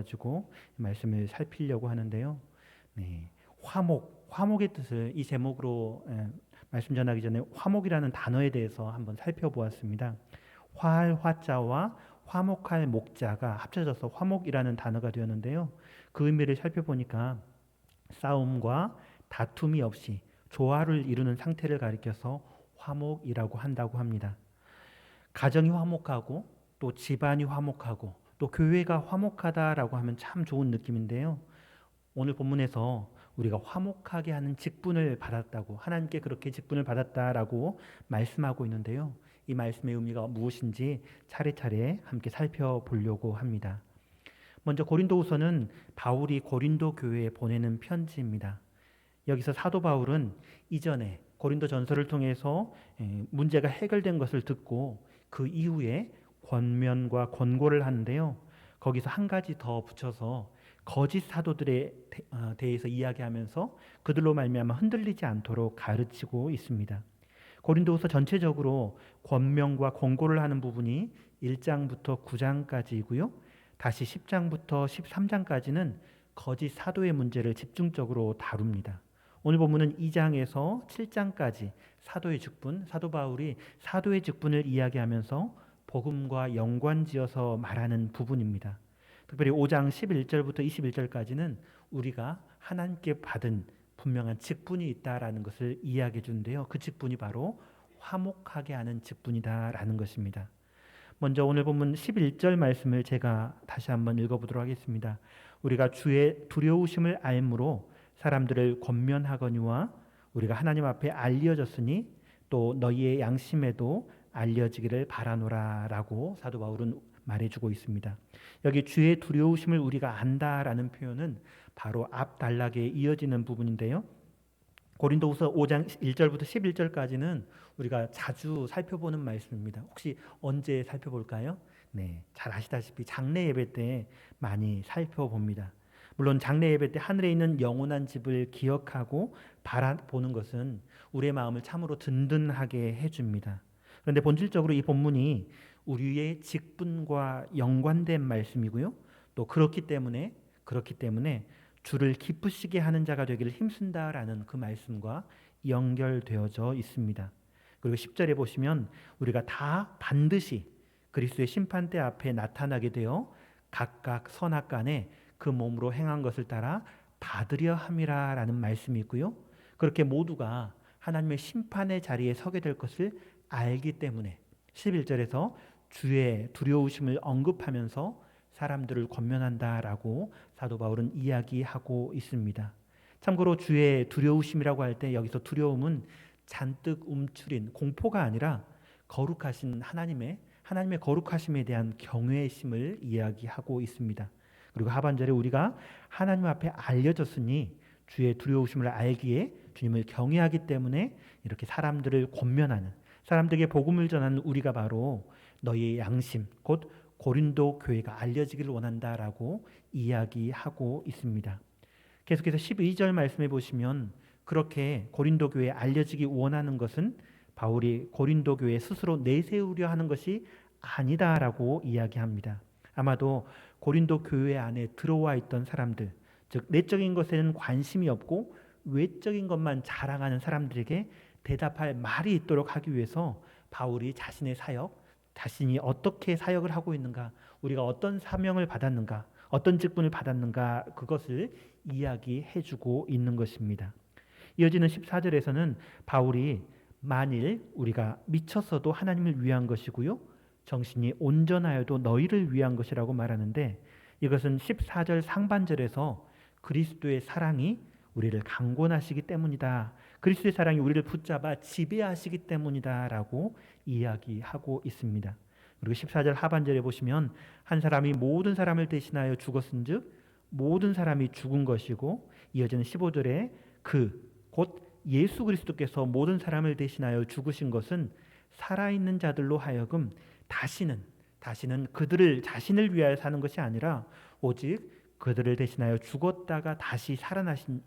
가지고 말씀을 살피려고 하는데요. 네, 화목의 뜻을 이 제목으로 말씀 전하기 전에 화목이라는 단어에 대해서 한번 살펴보았습니다. 화할 화자와 화목할 목자가 합쳐져서 화목이라는 단어가 되었는데요. 그 의미를 살펴보니까 싸움과 다툼이 없이 조화를 이루는 상태를 가리켜서 화목이라고 한다고 합니다. 가정이 화목하고 또 집안이 화목하고 또 교회가 화목하다라고 하면 참 좋은 느낌인데요. 오늘 본문에서 우리가 화목하게 하는 직분을 받았다고, 하나님께 그렇게 직분을 받았다라고 말씀하고 있는데요. 이 말씀의 의미가 무엇인지 차례차례 함께 살펴보려고 합니다. 먼저 고린도후서는 바울이 고린도 교회에 보내는 편지입니다. 여기서 사도 바울은 이전에 고린도 전서를 통해서 문제가 해결된 것을 듣고 그 이후에 권면과 권고를 하는데요. 거기서 한 가지 더 붙여서 거짓 사도들에 대해서 이야기하면서 그들로 말미암아 흔들리지 않도록 가르치고 있습니다. 고린도후서 전체적으로 권면과 권고를 하는 부분이 1장부터 9장까지이고요. 다시 10장부터 13장까지는 거짓 사도의 문제를 집중적으로 다룹니다. 오늘 본문은 2장에서 7장까지 사도의 직분, 사도 바울이 사도의 직분을 이야기하면서 복음과 연관지어서 말하는 부분입니다. 특별히 5장 11절부터 21절까지는 우리가 하나님께 받은 분명한 직분이 있다라는 것을 이야기해 주는데요. 그 직분이 바로 화목하게 하는 직분이다라는 것입니다. 먼저 오늘 본문 11절 말씀을 제가 다시 한번 읽어보도록 하겠습니다. 우리가 주의 두려우심을 알므로 사람들을 권면하거니와 우리가 하나님 앞에 알려졌으니 또 너희의 양심에도 알려지기를 바라노라 라고 사도 바울은 말해주고 있습니다. 여기 주의 두려우심을 우리가 안다라는 표현은 바로 앞 단락에 이어지는 부분인데요. 고린도후서 5장 1절부터 11절까지는 우리가 자주 살펴보는 말씀입니다. 혹시 언제 살펴볼까요? 네, 잘 아시다시피 장례 예배 때 많이 살펴봅니다. 물론 장례 예배 때 하늘에 있는 영원한 집을 기억하고 바라보는 것은 우리의 마음을 참으로 든든하게 해줍니다. 그런데 본질적으로 이 본문이 우리의 직분과 연관된 말씀이고요. 또 그렇기 때문에 주를 기쁘시게 하는 자가 되기를 힘쓴다라는 그 말씀과 연결되어져 있습니다. 그리고 10절에 보시면 우리가 다 반드시 그리스도의 심판대 앞에 나타나게 되어 각각 선악간에 그 몸으로 행한 것을 따라 받으려 함이라라는 말씀이 있고요. 그렇게 모두가 하나님의 심판의 자리에 서게 될 것을 알기 때문에 11절에서 주의 두려우심을 언급하면서 사람들을 권면한다라고 사도 바울은 이야기하고 있습니다. 참고로 주의 두려우심이라고 할 때 여기서 두려움은 잔뜩 움츠린 공포가 아니라 거룩하신 하나님의 거룩하심에 대한 경외심을 이야기하고 있습니다. 그리고 하반절에 우리가 하나님 앞에 알려졌으니 주의 두려우심을 알기에 주님을 경외하기 때문에 이렇게 사람들을 권면하는, 사람들에게 복음을 전하는 우리가 바로 너희의 양심 곧 고린도 교회가 알려지기를 원한다라고 이야기하고 있습니다. 계속해서 12절 말씀해 보시면 그렇게 고린도 교회에 알려지기 원하는 것은 바울이 고린도 교회 스스로 내세우려 하는 것이 아니다라고 이야기합니다. 아마도 고린도 교회 안에 들어와 있던 사람들, 즉 내적인 것에는 관심이 없고 외적인 것만 자랑하는 사람들에게 대답할 말이 있도록 하기 위해서 바울이 자신의 사역, 자신이 어떻게 사역을 하고 있는가, 우리가 어떤 사명을 받았는가, 어떤 직분을 받았는가, 그것을 이야기해주고 있는 것입니다. 이어지는 14절에서는 바울이 만일 우리가 미쳤어도 하나님을 위한 것이고요, 정신이 온전하여도 너희를 위한 것이라고 말하는데, 이것은 14절 상반절에서 그리스도의 사랑이 우리를 강권하시기 때문이다, 그리스도의 사랑이 우리를 붙잡아 지배하시기 때문이다 라고 이야기하고 있습니다. 그리고 14절 하반절에 보시면 한 사람이 모든 사람을 대신하여 죽었은즉 모든 사람이 죽은 것이고, 이어지는 15절에 곧 예수 그리스도께서 모든 사람을 대신하여 죽으신 것은 살아있는 자들로 하여금 다시는 그들을 자신을 위하여 사는 것이 아니라 오직 그들을 대신하여 죽었다가 다시 살아나신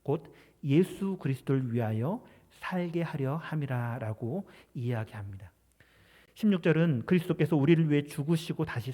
곧 예수 그리스도를 위하여 살게 하려 함이라라고 이야기합니다. 16절은 그리스도께서 우리를 위해 죽으시고 다시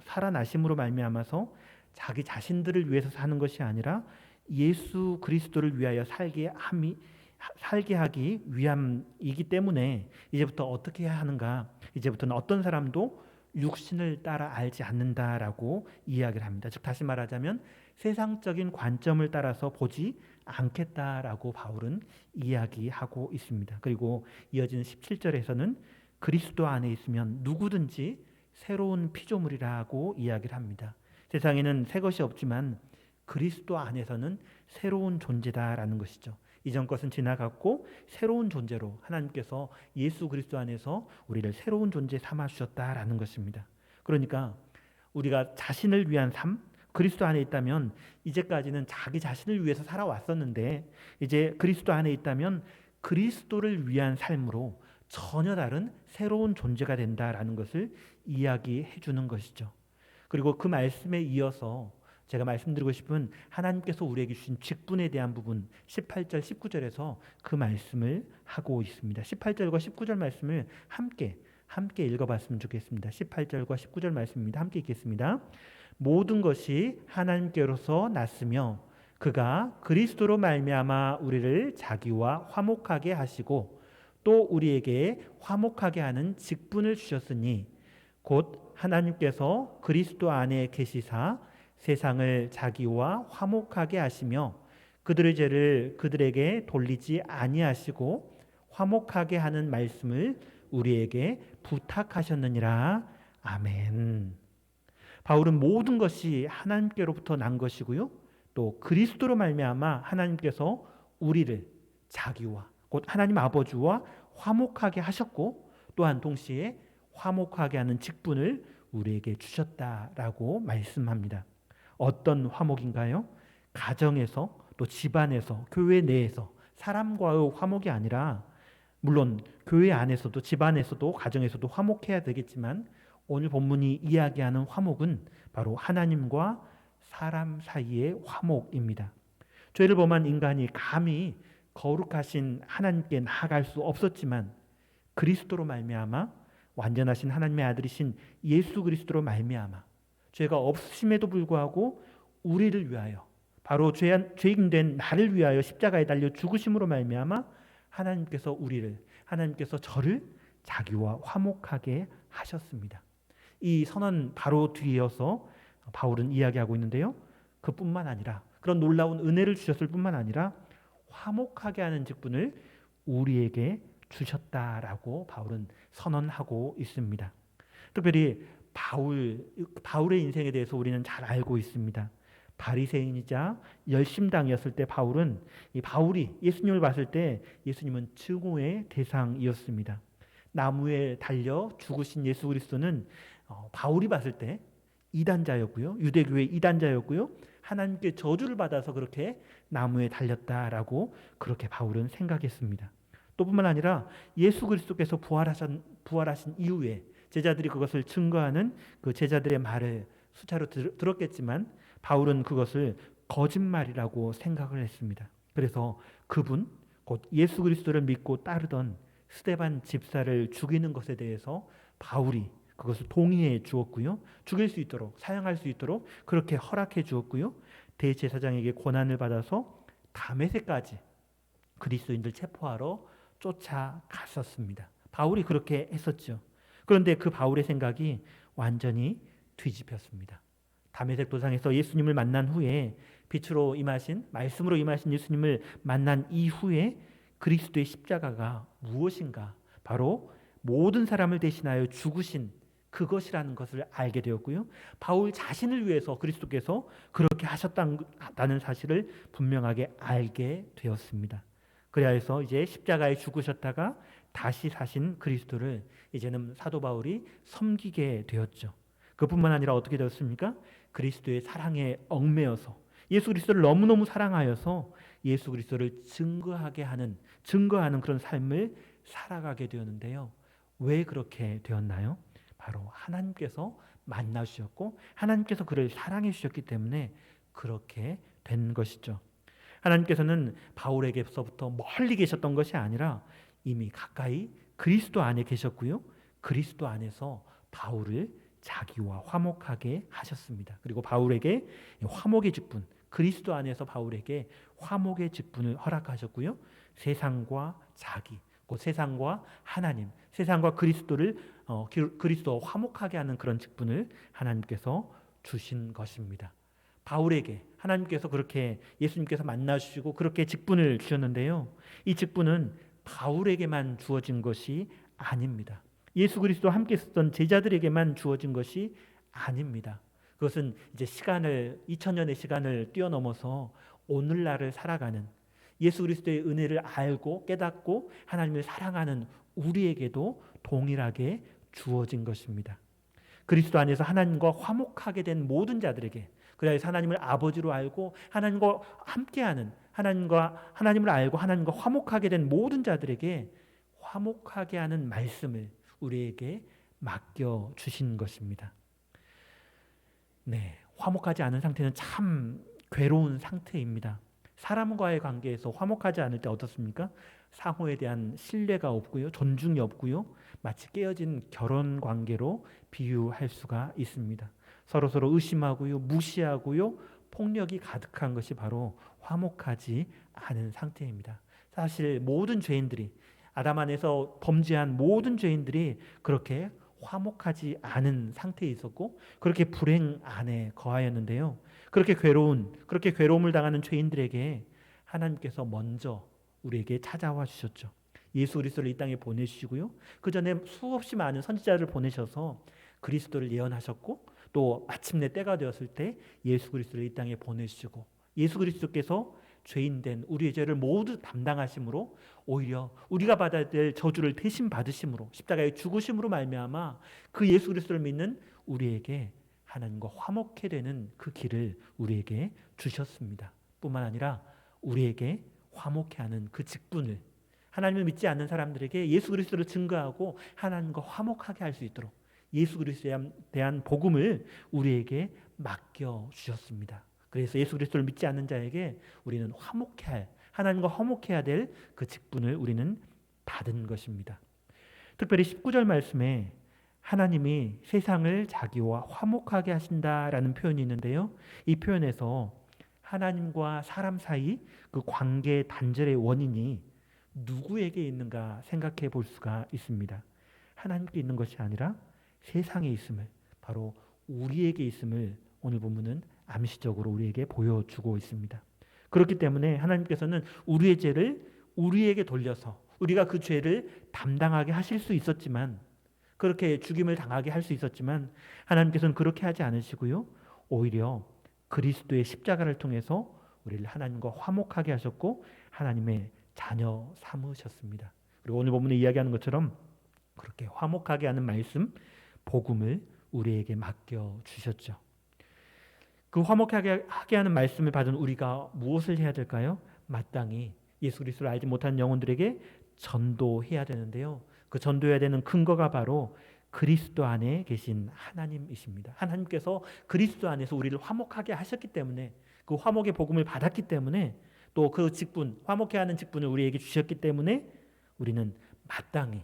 살아나심으로 말미암아서 자기 자신들을 위해서 사는 것이 아니라 예수 그리스도를 위하여 살게 하기 위함이기 때문에 이제부터 어떻게 해야 하는가? 이제부터는 어떤 사람도 육신을 따라 알지 않는다라고 이야기를 합니다. 즉 다시 말하자면 세상적인 관점을 따라서 보지 않겠다라고 바울은 이야기하고 있습니다. 그리고 이어지는 17절에서는 그리스도 안에 있으면 누구든지 새로운 피조물이라고 이야기를 합니다. 세상에는 새 것이 없지만 그리스도 안에서는 새로운 존재다라는 것이죠. 이전 것은 지나갔고 새로운 존재로 하나님께서 예수 그리스도 안에서 우리를 새로운 존재 삼아 주셨다라는 것입니다. 그러니까 우리가 자신을 위한 삶, 그리스도 안에 있다면 이제까지는 자기 자신을 위해서 살아왔었는데 이제 그리스도 안에 있다면 그리스도를 위한 삶으로 전혀 다른 새로운 존재가 된다라는 것을 이야기해 주는 것이죠. 그리고 그 말씀에 이어서 제가 말씀드리고 싶은 하나님께서 우리에게 주신 직분에 대한 부분 18절 19절에서 그 말씀을 하고 있습니다. 18절과 19절 말씀을 함께 읽어봤으면 좋겠습니다. 18절과 19절 말씀입니다. 함께 읽겠습니다. 모든 것이 하나님께로서 났으며 그가 그리스도로 말미암아 우리를 자기와 화목하게 하시고 또 우리에게 화목하게 하는 직분을 주셨으니 곧 하나님께서 그리스도 안에 계시사 세상을 자기와 화목하게 하시며 그들의 죄를 그들에게 돌리지 아니하시고 화목하게 하는 말씀을 우리에게 부탁하셨느니라. 아멘. 바울은 모든 것이 하나님께로부터 난 것이고요. 또 그리스도로 말미암아 하나님께서 우리를 자기와 곧 하나님 아버지와 화목하게 하셨고 또한 동시에 화목하게 하는 직분을 우리에게 주셨다라고 말씀합니다. 어떤 화목인가요? 가정에서 또 집안에서 교회 내에서 사람과의 화목이 아니라 물론 교회 안에서도 집안에서도 가정에서도 화목해야 되겠지만 오늘 본문이 이야기하는 화목은 바로 하나님과 사람 사이의 화목입니다. 죄를 범한 인간이 감히 거룩하신 하나님께 나아갈 수 없었지만 그리스도로 말미암아 완전하신 하나님의 아들이신 예수 그리스도로 말미암아 죄가 없으심에도 불구하고 우리를 위하여 바로 죄인된 나를 위하여 십자가에 달려 죽으심으로 말미암아 하나님께서 저를 자기와 화목하게 하셨습니다. 이 선언 바로 뒤이어서 바울은 이야기하고 있는데요. 그뿐만 아니라 그런 놀라운 은혜를 주셨을 뿐만 아니라 화목하게 하는 직분을 우리에게 주셨다라고 바울은 선언하고 있습니다. 특별히 바울의 인생에 대해서 우리는 잘 알고 있습니다. 바리새인이자 열심당이었을 때 바울이 예수님을 봤을 때 예수님은 증오의 대상이었습니다. 나무에 달려 죽으신 예수 그리스도는 바울이 봤을 때 이단자였고요. 유대교의 이단자였고요. 하나님께 저주를 받아서 그렇게 나무에 달렸다라고 그렇게 바울은 생각했습니다. 또 뿐만 아니라 예수 그리스도께서 부활하신 이후에 제자들이 그것을 증거하는 그 제자들의 말을 수차로 들었겠지만 바울은 그것을 거짓말이라고 생각을 했습니다. 그래서 그분 곧 예수 그리스도를 믿고 따르던 스데반 집사를 죽이는 것에 대해서 바울이 그것을 동의해 주었고요. 죽일 수 있도록 사용할 수 있도록 그렇게 허락해 주었고요. 대제사장에게 권한을 받아서 다메섹까지 그리스도인들 체포하러 쫓아갔었습니다. 바울이 그렇게 했었죠. 그런데 그 바울의 생각이 완전히 뒤집혔습니다. 다메섹 도상에서 예수님을 만난 후에 빛으로 임하신 말씀으로 임하신 예수님을 만난 이후에 그리스도의 십자가가 무엇인가? 바로 모든 사람을 대신하여 죽으신 그것이라는 것을 알게 되었고요. 바울 자신을 위해서 그리스도께서 그렇게 하셨다는 사실을 분명하게 알게 되었습니다. 그래서 이제 십자가에 죽으셨다가 다시 사신 그리스도를 이제는 사도 바울이 섬기게 되었죠. 그뿐만 아니라 어떻게 되었습니까? 그리스도의 사랑에 얽매여서 예수 그리스도를 너무너무 사랑하여서 예수 그리스도를 증거하는 그런 삶을 살아가게 되었는데요. 왜 그렇게 되었나요? 바로 하나님께서 만나주셨고 하나님께서 그를 사랑해 주셨기 때문에 그렇게 된 것이죠. 하나님께서는 바울에게서부터 멀리 계셨던 것이 아니라 이미 가까이 그리스도 안에 계셨고요. 그리스도 안에서 바울을 자기와 화목하게 하셨습니다. 그리고 바울에게 화목의 직분, 그리스도 안에서 바울에게 화목의 직분을 허락하셨고요. 세상과 자기, 곧 세상과 하나님, 세상과 그리스도를 그리스도와 화목하게 하는 그런 직분을 하나님께서 주신 것입니다. 바울에게 하나님께서 그렇게 예수님께서 만나주시고 그렇게 직분을 주셨는데요. 이 직분은 바울에게만 주어진 것이 아닙니다. 예수 그리스도와 함께 있었던 제자들에게만 주어진 것이 아닙니다. 그것은 이제 2000년의 시간을 뛰어넘어서 오늘날을 살아가는 예수 그리스도의 은혜를 알고 깨닫고 하나님을 사랑하는 우리에게도 동일하게 주어진 것입니다. 그리스도 안에서 하나님과 화목하게 된 모든 자들에게, 그래서 하나님을 아버지로 알고 하나님과 함께하는, 하나님을 알고 하나님과 화목하게 된 모든 자들에게 화목하게 하는 말씀을 우리에게 맡겨 주신 것입니다. 네, 화목하지 않은 상태는 참 괴로운 상태입니다. 사람과의 관계에서 화목하지 않을 때 어떻습니까? 상호에 대한 신뢰가 없고요, 존중이 없고요, 마치 깨어진 결혼 관계로 비유할 수가 있습니다. 서로 의심하고요, 무시하고요, 폭력이 가득한 것이 바로 화목하지 않은 상태입니다. 사실 모든 죄인들이, 아담 안에서 범죄한 모든 죄인들이 그렇게 화목하지 않은 상태에 있었고 그렇게 불행 안에 거하였는데요. 그렇게 괴로움을 당하는 죄인들에게 하나님께서 먼저 우리에게 찾아와 주셨죠. 예수 그리스도를 이 땅에 보내주시고요. 그 전에 수없이 많은 선지자를 보내셔서 그리스도를 예언하셨고 또 마침내 때가 되었을 때 예수 그리스도를 이 땅에 보내주시고 예수 그리스도께서 죄인된 우리의 죄를 모두 담당하심으로 오히려 우리가 받아야 될 저주를 대신 받으심으로 십자가의 죽으심으로 말미암아 그 예수 그리스도를 믿는 우리에게 하나님과 화목해 되는 그 길을 우리에게 주셨습니다. 뿐만 아니라 우리에게 화목해 하는 그 직분을 하나님을 믿지 않는 사람들에게 예수 그리스도를 증거하고 하나님과 화목하게 할 수 있도록 예수 그리스도에 대한 복음을 우리에게 맡겨 주셨습니다. 그래서 예수 그리스도를 믿지 않는 자에게 우리는 하나님과 화목해야 될 그 직분을 우리는 받은 것입니다. 특별히 19절 말씀에 하나님이 세상을 자기와 화목하게 하신다라는 표현이 있는데요. 이 표현에서 하나님과 사람 사이 그 관계 단절의 원인이 누구에게 있는가 생각해 볼 수가 있습니다. 하나님께 있는 것이 아니라 세상에 있음을, 바로 우리에게 있음을 오늘 본문은 암시적으로 우리에게 보여주고 있습니다. 그렇기 때문에 하나님께서는 우리의 죄를 우리에게 돌려서 우리가 그 죄를 담당하게 하실 수 있었지만, 그렇게 죽임을 당하게 할 수 있었지만 하나님께서는 그렇게 하지 않으시고요. 오히려 그리스도의 십자가를 통해서 우리를 하나님과 화목하게 하셨고 하나님의 자녀 삼으셨습니다. 그리고 오늘 본문에 이야기하는 것처럼 그렇게 화목하게 하는 말씀, 복음을 우리에게 맡겨 주셨죠. 그 화목하게 하는 말씀을 받은 우리가 무엇을 해야 될까요? 마땅히 예수 그리스도를 알지 못하는 영혼들에게 전도해야 되는데요. 그 전도해야 되는 근거가 바로 그리스도 안에 계신 하나님이십니다. 하나님께서 그리스도 안에서 우리를 화목하게 하셨기 때문에, 그 화목의 복음을 받았기 때문에, 또 그 직분, 화목해 하는 직분을 우리에게 주셨기 때문에 우리는 마땅히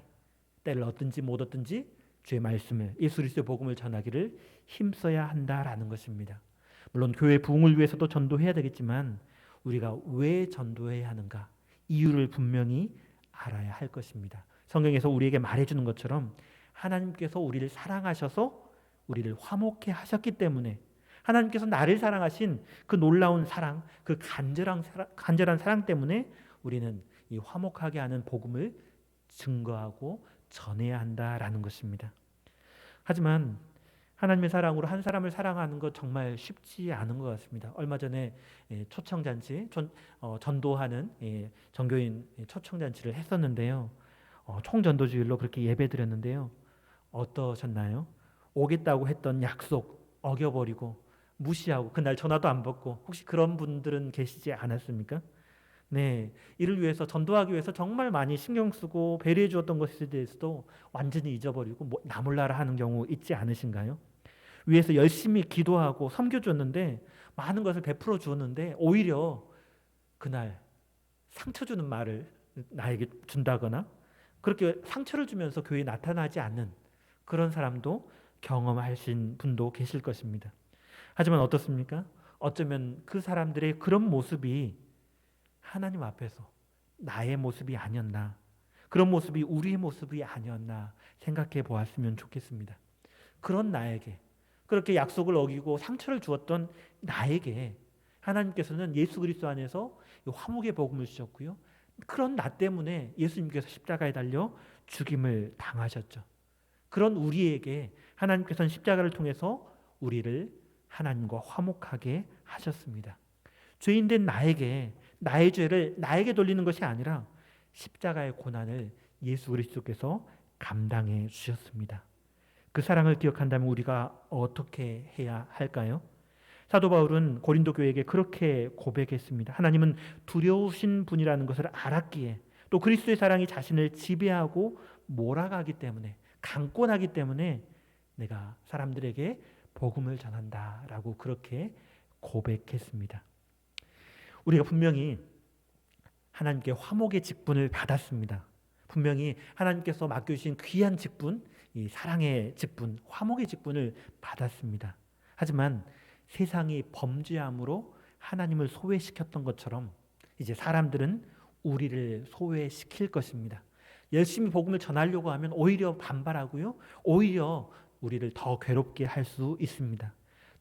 때를 얻든지 못 얻든지 주의 말씀을, 예수 그리스도의 복음을 전하기를 힘써야 한다라는 것입니다. 물론 교회 부흥을 위해서도 전도해야 되겠지만 우리가 왜 전도해야 하는가, 이유를 분명히 알아야 할 것입니다. 성경에서 우리에게 말해주는 것처럼 하나님께서 우리를 사랑하셔서 우리를 화목해 하셨기 때문에, 하나님께서 나를 사랑하신 그 놀라운 사랑, 그 간절한 사랑 때문에 우리는 이 화목하게 하는 복음을 증거하고 전해야 한다라는 것입니다. 하지만 하나님의 사랑으로 한 사람을 사랑하는 것 정말 쉽지 않은 것 같습니다. 얼마 전에 초청잔치, 전도하는 전교인 초청잔치를 했었는데요. 총전도주일로 그렇게 예배드렸는데요. 어떠셨나요? 오겠다고 했던 약속 어겨버리고 무시하고 그날 전화도 안 받고, 혹시 그런 분들은 계시지 않았습니까? 네, 이를 위해서, 전도하기 위해서 정말 많이 신경 쓰고 배려해 주었던 것에 대해서도 완전히 잊어버리고 나 몰라라 하는 경우 있지 않으신가요? 위해서 열심히 기도하고 섬겨줬는데, 많은 것을 베풀어 주었는데 오히려 그날 상처 주는 말을 나에게 준다거나 그렇게 상처를 주면서 교회에 나타나지 않는 그런 사람도 경험하신 분도 계실 것입니다. 하지만 어떻습니까? 어쩌면 그 사람들의 그런 모습이 하나님 앞에서 나의 모습이 아니었나, 그런 모습이 우리의 모습이 아니었나 생각해 보았으면 좋겠습니다. 그런 나에게, 그렇게 약속을 어기고 상처를 주었던 나에게 하나님께서는 예수 그리스도 안에서 화목의 복음을 주셨고요. 그런 나 때문에 예수님께서 십자가에 달려 죽임을 당하셨죠. 그런 우리에게 하나님께서는 십자가를 통해서 우리를 하나님과 화목하게 하셨습니다. 죄인된 나에게, 나의 죄를 나에게 돌리는 것이 아니라 십자가의 고난을 예수 그리스도께서 감당해 주셨습니다. 그 사랑을 기억한다면 우리가 어떻게 해야 할까요? 사도 바울은 고린도 교회에게 그렇게 고백했습니다. 하나님은 두려우신 분이라는 것을 알았기에, 또 그리스도의 사랑이 자신을 지배하고 몰아가기 때문에, 강권하기 때문에 내가 사람들에게 복음을 전한다라고 그렇게 고백했습니다. 우리가 분명히 하나님께 화목의 직분을 받았습니다. 분명히 하나님께서 맡겨주신 귀한 직분, 이 사랑의 직분, 화목의 직분을 받았습니다. 하지만 세상이 범죄함으로 하나님을 소외시켰던 것처럼 이제 사람들은 우리를 소외시킬 것입니다. 열심히 복음을 전하려고 하면 오히려 반발하고요. 오히려 우리를 더 괴롭게 할 수 있습니다.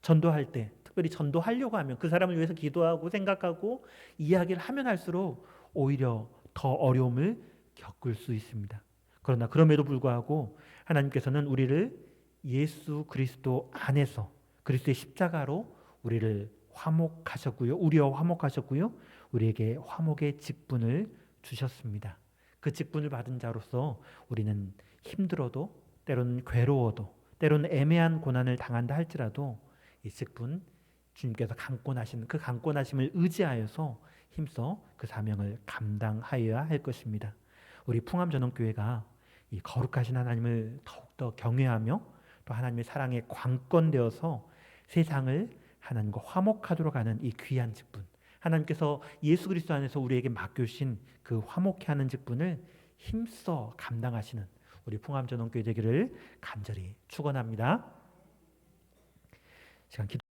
전도할 때, 특별히 전도하려고 하면 그 사람을 위해서 기도하고 생각하고 이야기를 하면 할수록 오히려 더 어려움을 겪을 수 있습니다. 그러나 그럼에도 불구하고 하나님께서는 우리를 예수 그리스도 안에서 그리스도의 십자가로 우리를 화목하셨고요. 우리와 화목하셨고요. 우리에게 화목의 직분을 주셨습니다. 그 직분을 받은 자로서 우리는 힘들어도, 때로는 괴로워도, 때로는 애매한 고난을 당한다 할지라도 이 직분, 주님께서 강권하신 그 강권하심을 의지하여서 힘써 그 사명을 감당하여야 할 것입니다. 우리 풍암전원교회가 이 거룩하신 하나님을 더욱더 경외하며 또 하나님의 사랑에 관건되어서 세상을 하나님과 화목하도록 하는 이 귀한 직분, 하나님께서 예수 그리스도 안에서 우리에게 맡겨주신 그 화목케 하는 직분을 힘써 감당하시는 우리 풍암전원교회 되기를 간절히 축원합니다. 시간